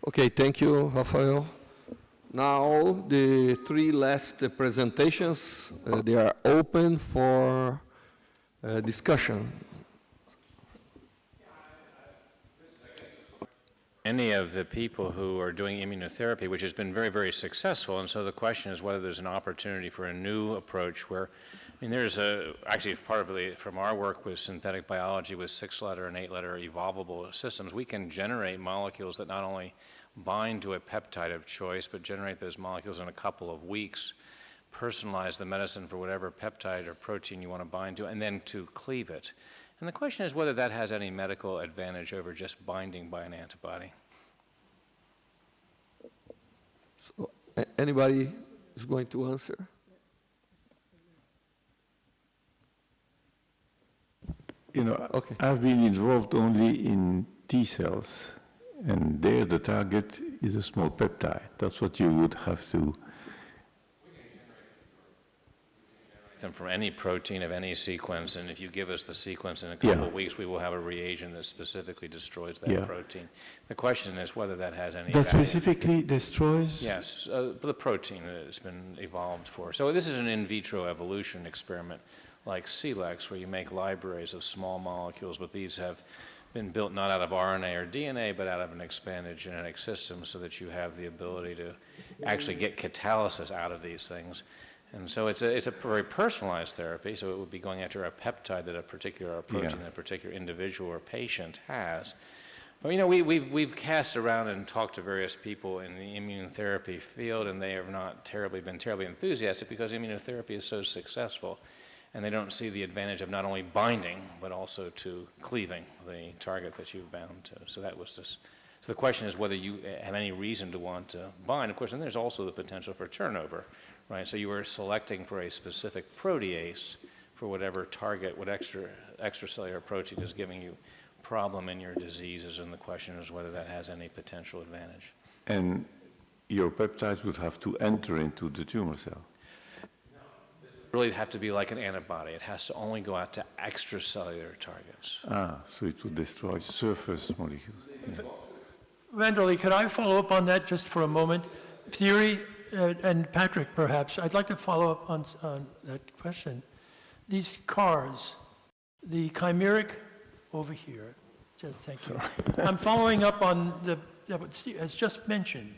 Okay, thank you, Rafael. Now, the three last presentations, they are open for discussion. Any of the people who are doing immunotherapy, which has been very, very successful, and so the question is whether there's an opportunity for a new approach where, I mean, there's actually part of from our work with synthetic biology with 6-letter and 8-letter evolvable systems, we can generate molecules that not only bind to a peptide of choice, but generate those molecules in a couple of weeks, personalize the medicine for whatever peptide or protein you want to bind to, and then to cleave it. And the question is whether that has any medical advantage over just binding by an antibody. So, anybody is going to answer? You know, okay. I've been involved only in T cells, and there the target is a small peptide. That's what you would have to. Them from any protein of any sequence, and if you give us the sequence in a couple of weeks, we will have a reagent that specifically destroys that protein. The question is whether that has any That value. specifically destroys? Yes, the protein that it's been evolved for. So this is an in vitro evolution experiment like CLEX, where you make libraries of small molecules, but these have been built not out of RNA or DNA, but out of an expanded genetic system so that you have the ability to actually get catalysis out of these things. And so it's a very personalized therapy, so it would be going after a peptide that a particular protein that a particular individual or patient has. But, you know, we've cast around and talked to various people in the immunotherapy field, and they have not been terribly enthusiastic because immunotherapy is so successful, and they don't see the advantage of not only binding, but also to cleaving the target that you've bound to. So that was just. So the question is whether you have any reason to want to bind. Of course, and there's also the potential for turnover. Right, so you were selecting for a specific protease for whatever target, what extracellular protein is giving you problem in your diseases, and the question is whether that has any potential advantage. And your peptides would have to enter into the tumor cell? No, this would really have to be like an antibody. It has to only go out to extracellular targets. So it would destroy surface molecules. Yeah. Vanderlei, could I follow up on that just for a moment? Theory, and Patrick, perhaps, I'd like to follow up on that question. These CARs, the chimeric over here, just thank you. I'm following up on as just mentioned,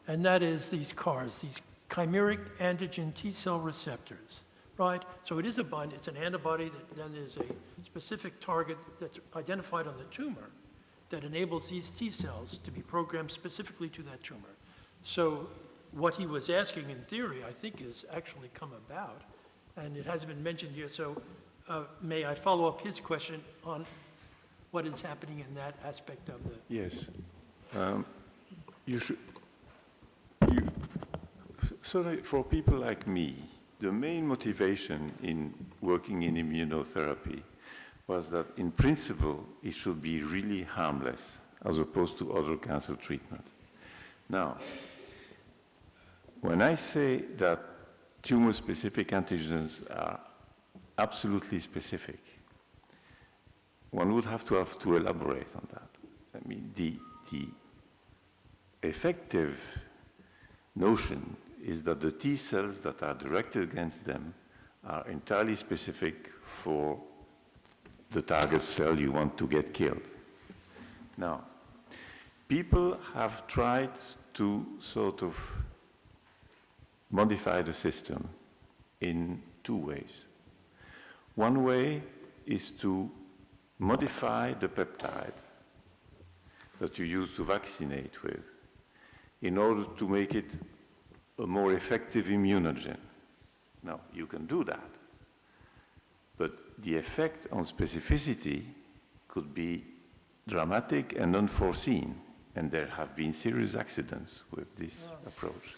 and that is these CARs, these chimeric antigen T-cell receptors, right? So it is it's an antibody that then is a specific target that's identified on the tumor that enables these T-cells to be programmed specifically to that tumor. So what he was asking in theory, I think, has actually come about, and it hasn't been mentioned here, so may I follow up his question on what is happening in that aspect of the... Yes. So for people like me, the main motivation in working in immunotherapy was that, in principle, it should be really harmless, as opposed to other cancer treatment. Now, when I say that tumor-specific antigens are absolutely specific, one would have to elaborate on that. I mean, the effective notion is that the T cells that are directed against them are entirely specific for the target cell you want to get killed. Now, people have tried to sort of modify the system in two ways. One way is to modify the peptide that you use to vaccinate with in order to make it a more effective immunogen. Now, you can do that, but the effect on specificity could be dramatic and unforeseen, and there have been serious accidents with this approach.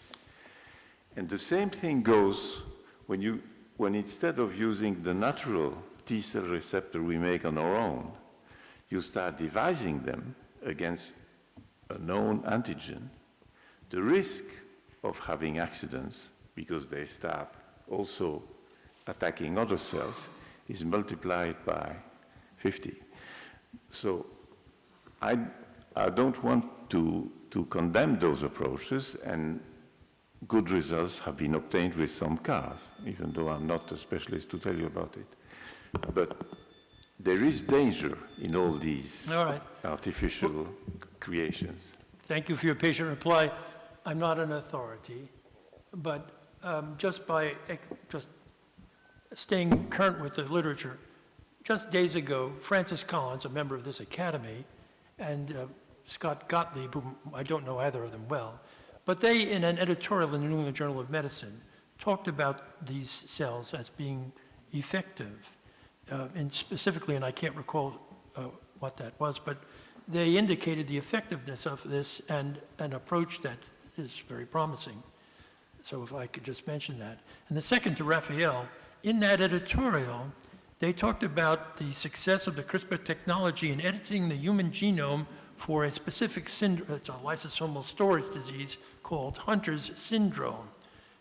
And the same thing goes when instead of using the natural T-cell receptor we make on our own, you start devising them against a known antigen. The risk of having accidents, because they start also attacking other cells, is multiplied by 50. So I don't want to condemn those approaches, and good results have been obtained with some cars, even though I'm not a specialist to tell you about it. But there is danger in all these artificial creations. Thank you for your patient reply. I'm not an authority, but just by just staying current with the literature, just days ago, Francis Collins, a member of this academy, and Scott Gottlieb, whom I don't know either of them well, but they, in an editorial in the New England Journal of Medicine, talked about these cells as being effective, and specifically, and I can't recall what that was, but they indicated the effectiveness of this and an approach that is very promising. So if I could just mention that. And the second to Raphael, in that editorial, they talked about the success of the CRISPR technology in editing the human genome for a specific syndrome, it's a lysosomal storage disease called Hunter's syndrome,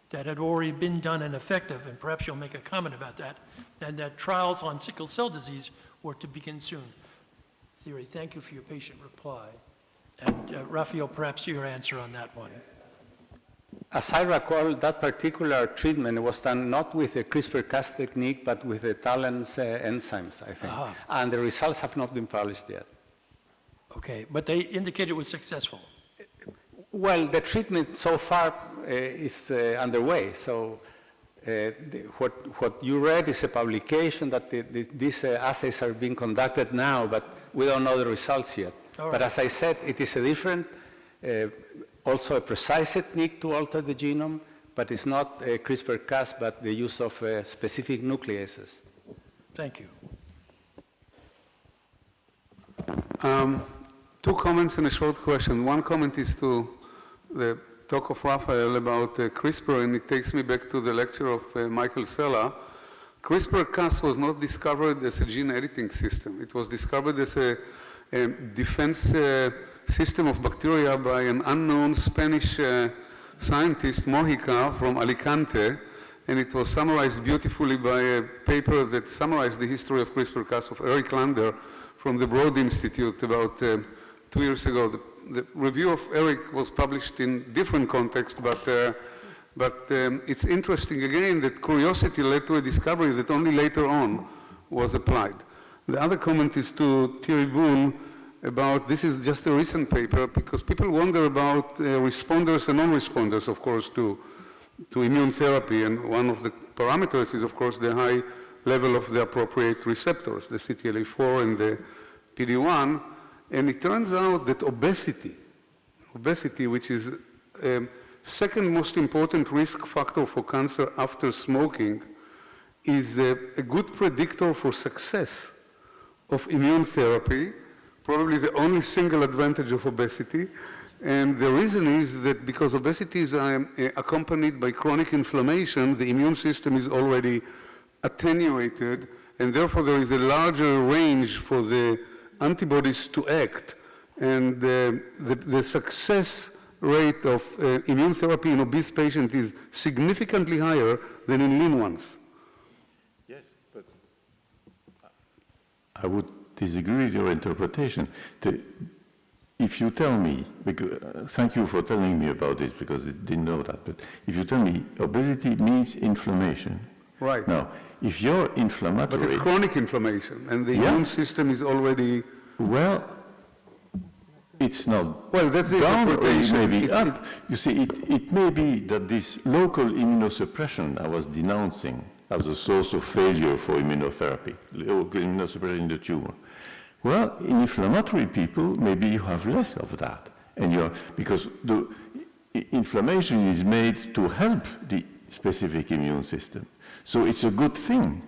that had already been done and effective, and perhaps you'll make a comment about that, and that trials on sickle cell disease were to begin soon. Thierry, thank you for your patient reply. And Raphael, perhaps your answer on that one. As I recall, that particular treatment was done not with the CRISPR-Cas technique, but with the Talent's enzymes, I think. And the results have not been published yet. Okay, but they indicated it was successful. Well, the treatment so far is underway. So what you read is a publication that these assays are being conducted now, but we don't know the results yet. But as I said, it is a different, also a precise technique to alter the genome, but it's not CRISPR-Cas, but the use of specific nucleases. Thank you. Two comments and a short question. One comment is to the talk of Raphael about CRISPR, and it takes me back to the lecture of Michael Sella. CRISPR-Cas was not discovered as a gene editing system. It was discovered as a defense system of bacteria by an unknown Spanish scientist, Mojica, from Alicante, and it was summarized beautifully by a paper that summarized the history of CRISPR-Cas of Eric Lander from the Broad Institute about 2 years ago. The review of Eric was published in different context, but it's interesting again that curiosity led to a discovery that only later on was applied. The other comment is to Thierry Boone about, this is just a recent paper, because people wonder about responders and non-responders, of course, to immune therapy, and one of the parameters is, of course, the high level of the appropriate receptors, the CTLA4 and the PD-1, and it turns out that obesity, which is second most important risk factor for cancer after smoking, is a good predictor for success of immune therapy, probably the only single advantage of obesity. And the reason is that because obesity is accompanied by chronic inflammation, the immune system is already attenuated, and therefore there is a larger range for the antibodies to act. And the success rate of immune therapy in obese patients is significantly higher than in lean ones. Yes, but I would disagree with your interpretation. If you tell me, thank you for telling me about this because I didn't know that, but if you tell me obesity means inflammation. Right. Now, if you're inflammatory... But it's chronic inflammation, and the immune system is already... Well, it's not Well, that's the down or it interpretation. may be up. You see, it may be that this local immunosuppression I was denouncing as a source of failure for immunotherapy, local immunosuppression in the tumor. Well, in inflammatory people, maybe you have less of that. And because the inflammation is made to help the specific immune system. So it's a good thing.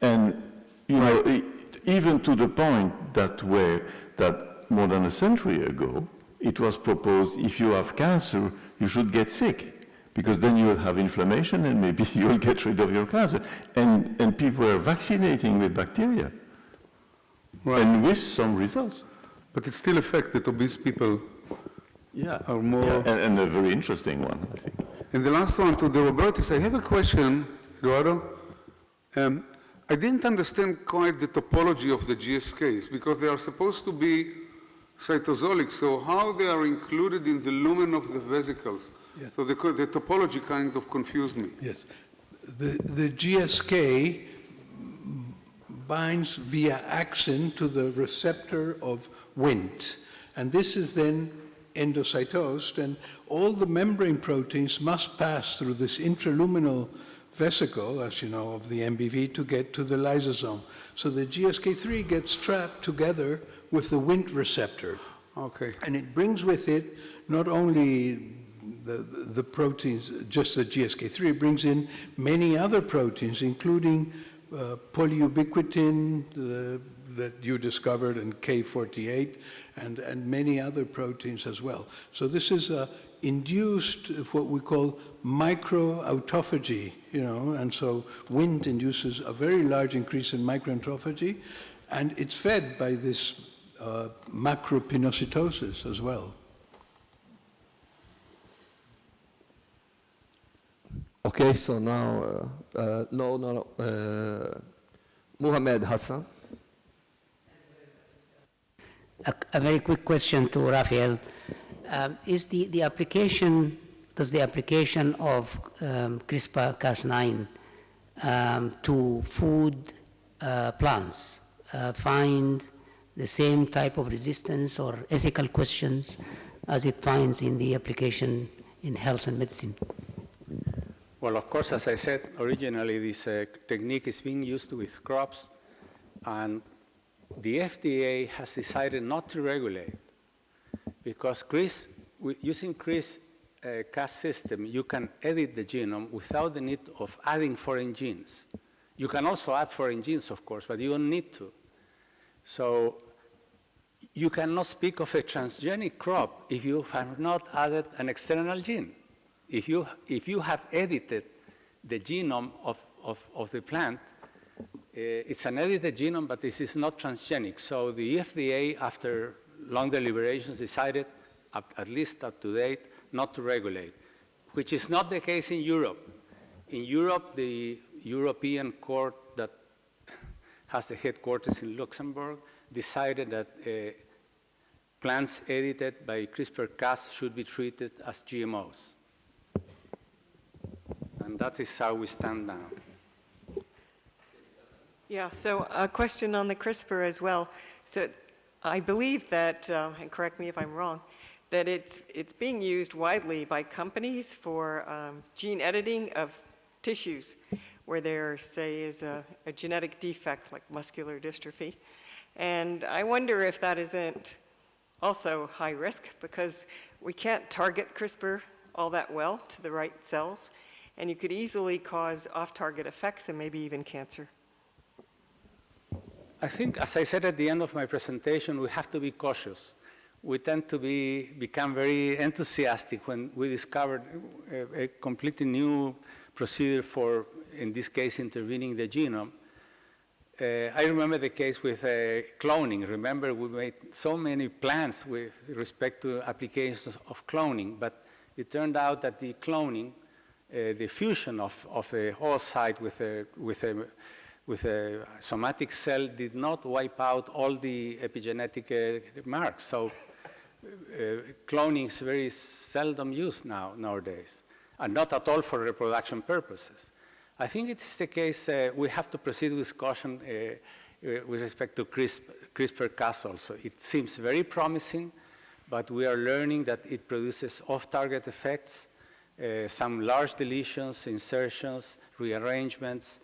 And, you know, even to the point that more than a century ago, it was proposed if you have cancer, you should get sick, because then you will have inflammation and maybe you will get rid of your cancer. And people are vaccinating with bacteria. Right. And with some results. But it's still a fact that obese people are more... Yeah, and a very interesting one, I think. And the last one to the Robertis, I have a question, Eduardo. I didn't understand quite the topology of the GSKs, because they are supposed to be cytosolic, so how they are included in the lumen of the vesicles? Yes. So the topology kind of confused me. Yes. The GSK binds via axin to the receptor of Wnt, and this is then endocytosed, and all the membrane proteins must pass through this intraluminal vesicle, as you know, of the MBV to get to the lysosome. So the GSK3 gets trapped together with the Wnt receptor. Okay. And it brings with it not only the proteins, just the GSK3, it brings in many other proteins, including polyubiquitin that you discovered, and K48, and many other proteins as well. So this is induced what we call microautophagy, you know, and so Wnt induces a very large increase in microautophagy, and it's fed by this macropinocytosis as well. Okay, so now, Mohamed Hassan. A very quick question to Raphael. Is the application, does the application of CRISPR-Cas9 to food plants find the same type of resistance or ethical questions as it finds in the application in health and medicine? Well, of course, as I said, originally this technique is being used with crops, and the FDA has decided not to regulate, because using CRISPR-Cas system, you can edit the genome without the need of adding foreign genes. You can also add foreign genes, of course, but you don't need to. So you cannot speak of a transgenic crop if you have not added an external gene. If you have edited the genome of the plant, it's an edited genome, but this is not transgenic. So the FDA, after long deliberations, decided, at least up to date, not to regulate, which is not the case in Europe. In Europe, the European court that has the headquarters in Luxembourg decided that plants edited by CRISPR-Cas should be treated as GMOs. And that is how we stand now. Yeah, so a question on the CRISPR as well. So I believe that, and correct me if I'm wrong, that it's being used widely by companies for gene editing of tissues where there, say, is a genetic defect like muscular dystrophy. And I wonder if that isn't also high risk, because we can't target CRISPR all that well to the right cells, and you could easily cause off-target effects and maybe even cancer. I think, as I said at the end of my presentation, we have to be cautious. We tend to become very enthusiastic when we discover a completely new procedure for, in this case, intervening the genome. I remember the case with cloning. Remember, we made so many plans with respect to applications of cloning, but it turned out that the cloning, the fusion of a oocyte with a somatic cell did not wipe out all the epigenetic marks. So cloning is very seldom used nowadays, and not at all for reproduction purposes. I think it is the case we have to proceed with caution with respect to CRISPR-Cas also. It seems very promising, but we are learning that it produces off-target effects, some large deletions, insertions, rearrangements,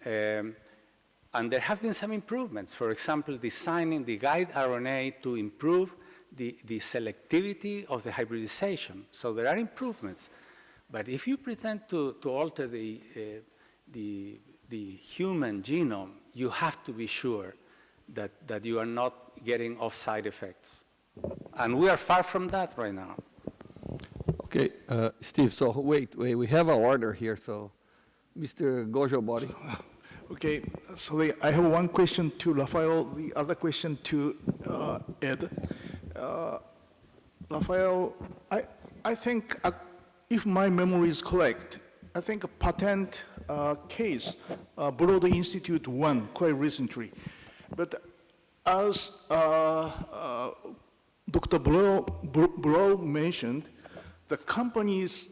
and there have been some improvements. For example, designing the guide RNA to improve the selectivity of the hybridization. So there are improvements. But if you pretend to alter the human genome, you have to be sure that you are not getting off-side effects. And we are far from that right now. Okay, Steve, so wait, we have an order here, so Mr. Gojo Body. Okay, so I have one question to Raphael, the other question to Ed. Raphael, I think, if my memory is correct, I think a patent case Broad Institute won quite recently. But as Dr. Blow mentioned, the companies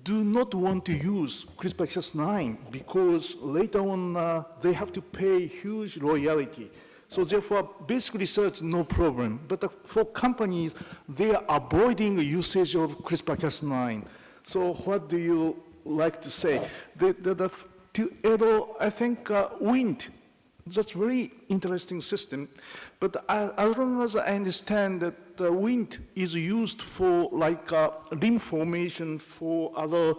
do not want to use CRISPR-Cas9 because later on they have to pay huge royalty. So therefore, basic research, no problem. But for companies, they are avoiding usage of CRISPR-Cas9. So what do you like to say? I think wind, that's very interesting system. But as long as I understand that the wind is used for like limb formation for other,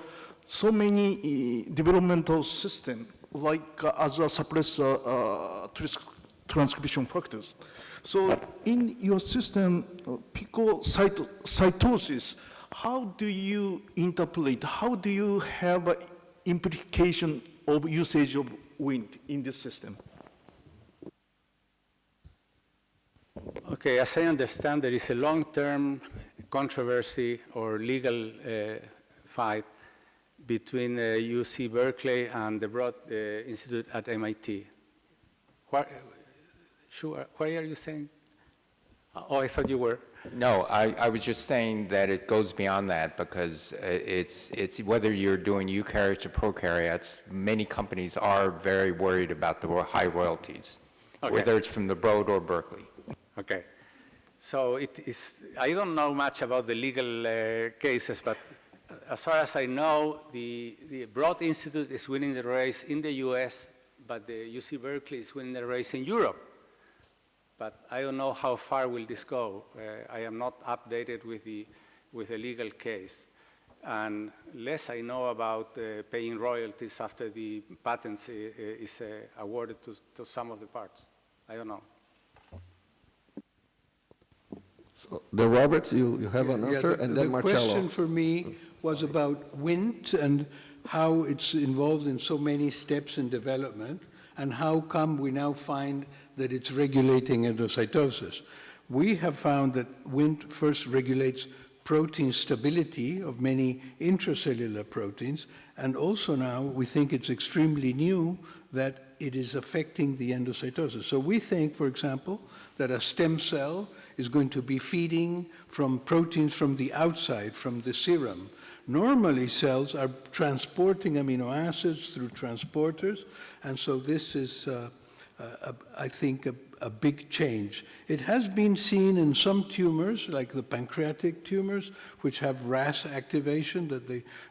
so many developmental systems, like as a suppressor transcription factors. So in your system, picocytosis, how do you interpolate, how do you have an implication of usage of wind in this system? Okay, as I understand, there is a long-term controversy or legal fight between UC Berkeley and the Broad Institute at MIT. What are you saying? Oh, I thought you were. No, I was just saying that it goes beyond that because it's whether you're doing eukaryotes or prokaryotes, many companies are very worried about the high royalties, okay, whether it's from the Broad or Berkeley. Okay. So it is, I don't know much about the legal cases, but as far as I know, the Broad Institute is winning the race in the US, but the UC Berkeley is winning the race in Europe. But I don't know how far will this go. I am not updated with the legal case. And less I know about paying royalties after the patents is awarded to some of the parts. I don't know. So, Roberts, you have an answer, and then Marcello. The question for me was about wind and how it's involved in so many steps in development, and how come we now find that it's regulating endocytosis. We have found that wind first regulates protein stability of many intracellular proteins, and also now we think it's extremely new that it is affecting the endocytosis. So we think, for example, that a stem cell is going to be feeding from proteins from the outside, from the serum. Normally, cells are transporting amino acids through transporters, and so this is, I think, a big change. It has been seen in some tumors, like the pancreatic tumors, which have RAS activation, that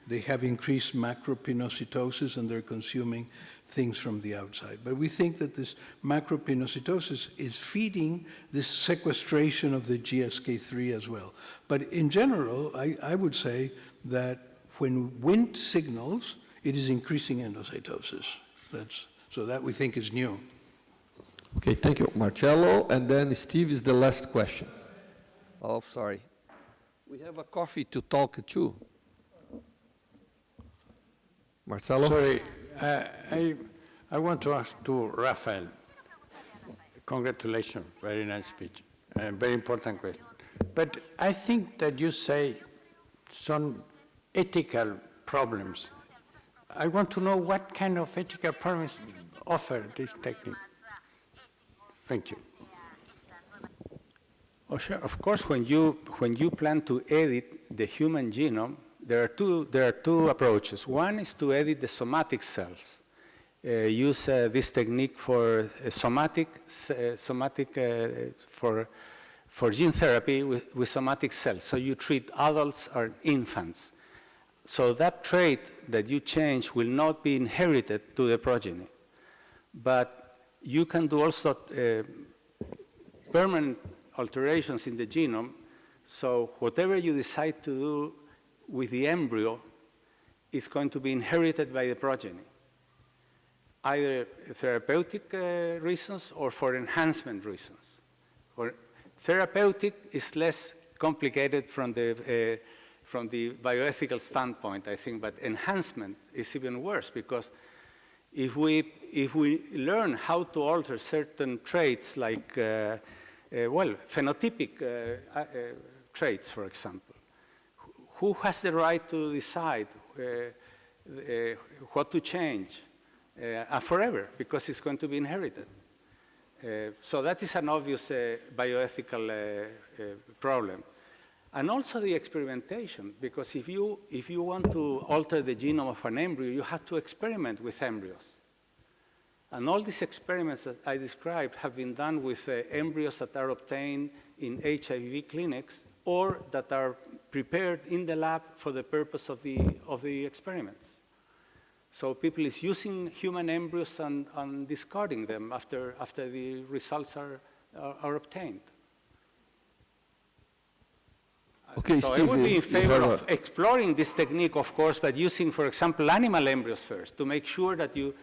they have increased macropinocytosis and they're consuming things from the outside. But we think that this macropinocytosis is feeding this sequestration of the GSK3 as well. But in general, I would say that when wind signals, it is increasing endocytosis. So that we think is new. Okay, thank you. Marcello, and then Steve is the last question. Oh, sorry. We have a coffee to talk too. Marcello? Sorry, I want to ask to Rafael. Congratulations, very nice speech, very important question. But I think that you say some ethical problems. I want to know what kind of ethical problems offer this technique. Thank you. Oh, sure. Of course, when you plan to edit the human genome, there are two approaches. One is to edit the somatic cells. Use this technique for for gene therapy with somatic cells. So you treat adults or infants. So that trait that you change will not be inherited to the progeny. But you can do also permanent alterations in the genome. So whatever you decide to do with the embryo is going to be inherited by the progeny, either therapeutic reasons or for enhancement reasons. Or therapeutic is less complicated from the bioethical standpoint, I think, but enhancement is even worse, because if we learn how to alter certain traits like, phenotypic traits, for example, who has the right to decide what to change forever, because it's going to be inherited. So that is an obvious bioethical problem. And also the experimentation, because if you want to alter the genome of an embryo, you have to experiment with embryos. And all these experiments that I described have been done with embryos that are obtained in HIV clinics or that are prepared in the lab for the purpose of the experiments. So people is using human embryos and discarding them after the results are obtained. Okay, so Steve, I would be in favor have of exploring this technique, of course, but using, for example, animal embryos first to make sure that you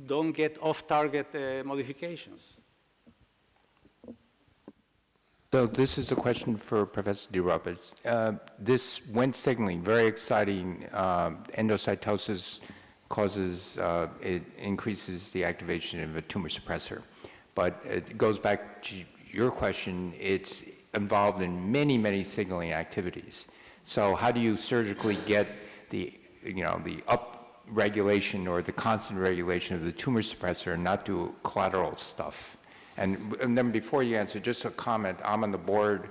don't get off-target modifications. So this is a question for Professor DeRoberts. This Wnt signaling, very exciting. Endocytosis causes, it increases the activation of a tumor suppressor. But it goes back to your question, it's involved in many, many signaling activities. So how do you surgically get the up-regulation or the constant regulation of the tumor suppressor and not do collateral stuff? And then before you answer, just a comment. I'm on the board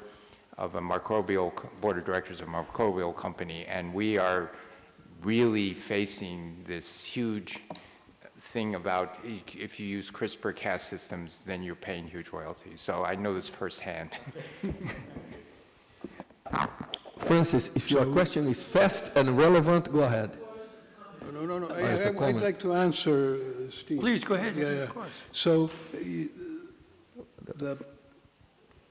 of a board of directors of a microbial company, and we are really facing this huge thing about if you use CRISPR-Cas systems, then you're paying huge royalties. So I know this firsthand. Francis, if your question is fast and relevant, go ahead. No. I'd like to answer, Steve. Please, go ahead. Yeah. Of course. So the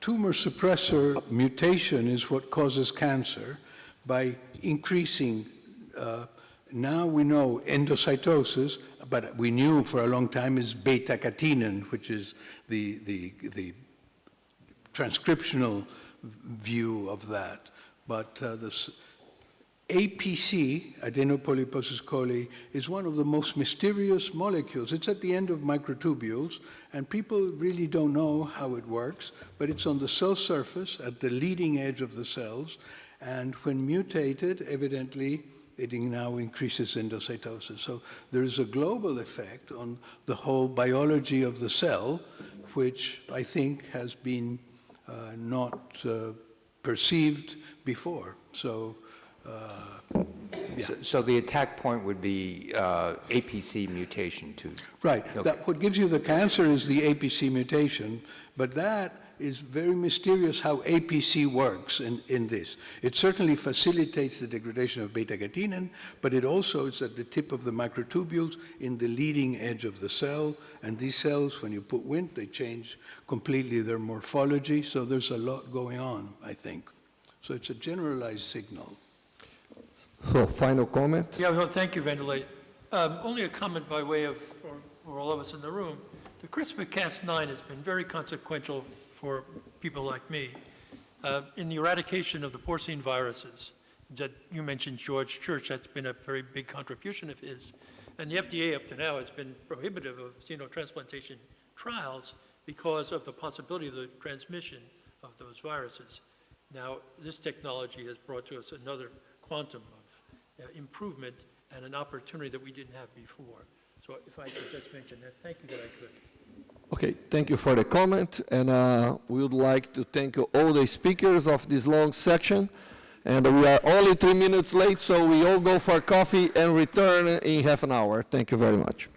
tumor suppressor mutation is what causes cancer by increasing, now we know endocytosis, but we knew for a long time is beta-catenin, which is the transcriptional view of that. But this APC, adenopolyposis coli, is one of the most mysterious molecules. It's at the end of microtubules, and people really don't know how it works, but it's on the cell surface at the leading edge of the cells, and when mutated, evidently, it now increases endocytosis. So there is a global effect on the whole biology of the cell, which I think has been not perceived before. So. Yeah. So the attack point would be APC mutation too. Right. Okay. What gives you the cancer is the APC mutation, but that is very mysterious how APC works in this. It certainly facilitates the degradation of beta-catenin, but it also is at the tip of the microtubules in the leading edge of the cell, and these cells, when you put Wnt, they change completely their morphology, so there's a lot going on, I think. So it's a generalized signal. So, final comment? Yeah, well, thank you, Vanderlei. Only a comment by way of, for all of us in the room. The CRISPR-Cas9 has been very consequential for people like me in the eradication of the porcine viruses that you mentioned, George Church. That's been a very big contribution of his. And the FDA up to now has been prohibitive of xenotransplantation trials because of the possibility of the transmission of those viruses. Now, this technology has brought to us another quantum of improvement and an opportunity that we didn't have before. So if I could just mention that, thank you that I could. Okay, thank you for the comment, and we would like to thank all the speakers of this long section. And we are only 3 minutes late, so we all go for coffee and return in half an hour. Thank you very much.